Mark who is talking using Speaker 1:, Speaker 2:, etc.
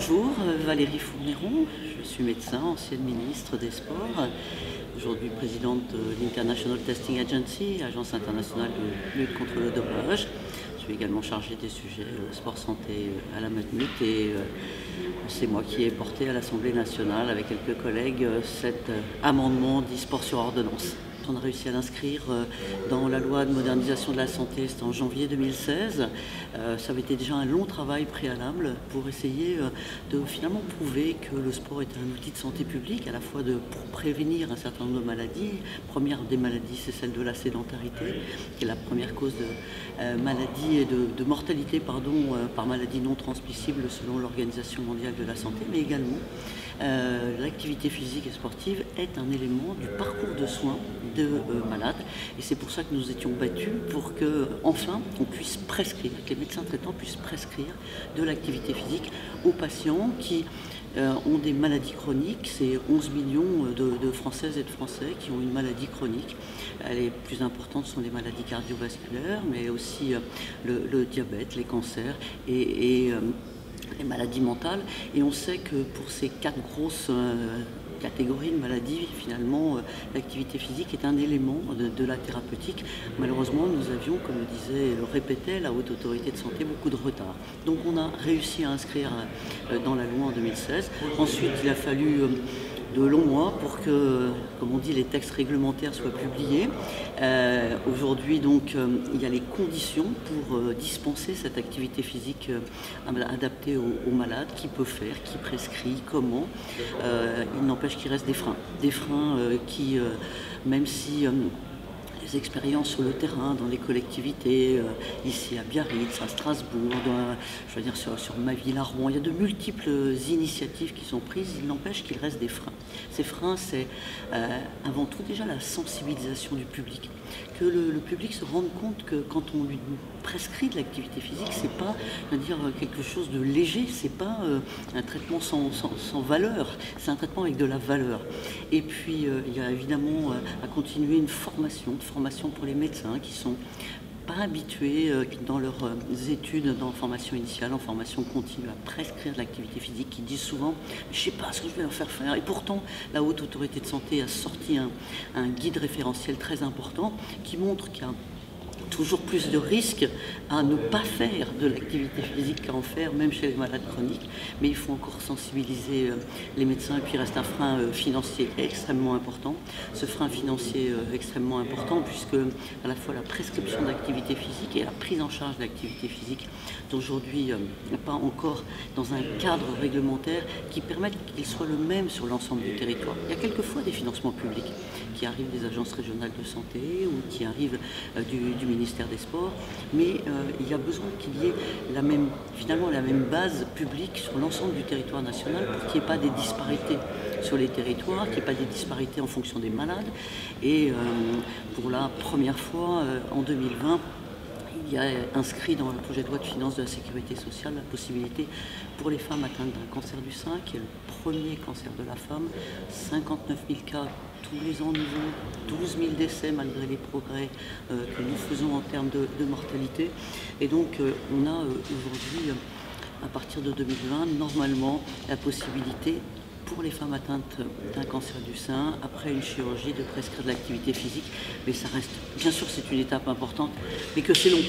Speaker 1: Bonjour, Valérie Fourneron, je suis médecin, ancienne ministre des Sports, aujourd'hui présidente de l'International Testing Agency, agence internationale de lutte contre le dopage. Je suis également chargée des sujets sport-santé à la Matmut et c'est moi qui ai porté à l'Assemblée nationale avec quelques collègues cet amendement dit sport sur ordonnance. On a réussi à l'inscrire dans la loi de modernisation de la santé, c'était en janvier 2016. Ça avait été déjà un long travail préalable pour essayer de finalement prouver que le sport était un outil de santé publique, à la fois pour prévenir un certain nombre de maladies. La première des maladies, c'est celle de la sédentarité, qui est la première cause de maladie et de mortalité par maladie non transmissible selon l'Organisation mondiale de la santé, mais également l'activité physique et sportive est un élément du parcours de soins de malades et c'est pour ça que nous étions battus pour que enfin on puisse prescrire, que les médecins traitants puissent prescrire de l'activité physique aux patients qui ont des maladies chroniques. C'est 11 millions de Françaises et de Français qui ont une maladie chronique. Les plus importantes sont les maladies cardiovasculaires, mais aussi le diabète, les cancers et les maladies mentales, et on sait que pour ces quatre grosses catégories de maladies, finalement, l'activité physique est un élément de la thérapeutique. Malheureusement, nous avions, comme le répétait la Haute Autorité de Santé, beaucoup de retard. Donc on a réussi à inscrire dans la loi en 2016. Ensuite, il a fallu de longs mois pour que, comme on dit, les textes réglementaires soient publiés. Aujourd'hui, donc, il y a les conditions pour dispenser cette activité physique adaptée aux malades, qui peut faire, qui prescrit, comment. Il n'empêche qu'il reste des freins. Des freins qui, même si les expériences sur le terrain, dans les collectivités, ici à Biarritz, à Strasbourg, je veux dire sur ma ville à Rouen, il y a de multiples initiatives qui sont prises, il n'empêche qu'il reste des freins. Ces freins, c'est avant tout déjà la sensibilisation du public, que le public se rende compte que quand on lui prescrit de l'activité physique, c'est pas quelque chose de léger, c'est pas un traitement sans valeur, c'est un traitement avec de la valeur. Et puis il y a évidemment à continuer une formation pour les médecins qui sont pas habitués dans leurs études, en formation initiale, en formation continue, à prescrire de l'activité physique, qui disent souvent « je ne sais pas ce que je vais leur faire faire ». Et pourtant, la Haute Autorité de Santé a sorti un guide référentiel très important qui montre qu'il y a toujours plus de risques à ne pas faire de l'activité physique qu'à en faire, même chez les malades chroniques. Mais il faut encore sensibiliser les médecins. Et puis il reste un frein financier extrêmement important. Ce frein financier extrêmement important, puisque à la fois la prescription d'activité physique et la prise en charge de l'activité physique d'aujourd'hui n'est pas encore dans un cadre réglementaire qui permette qu'il soit le même sur l'ensemble du territoire. Il y a quelquefois des financements publics qui arrivent des agences régionales de santé ou qui arrivent du ministère des Sports, mais il y a besoin qu'il y ait finalement la même base publique sur l'ensemble du territoire national pour qu'il n'y ait pas des disparités sur les territoires, qu'il n'y ait pas des disparités en fonction des malades. Et pour la première fois en 2020, il y a inscrit dans le projet de loi de finances de la sécurité sociale la possibilité pour les femmes atteintes d'un cancer du sein, qui est le premier cancer de la femme, 59 000 cas tous les ans, 12 000 décès malgré les progrès que nous faisons en termes de mortalité. Et donc on a aujourd'hui, à partir de 2020, normalement la possibilité pour les femmes atteintes d'un cancer du sein, après une chirurgie, de prescrire de l'activité physique. Mais ça reste, bien sûr c'est une étape importante, mais que c'est long.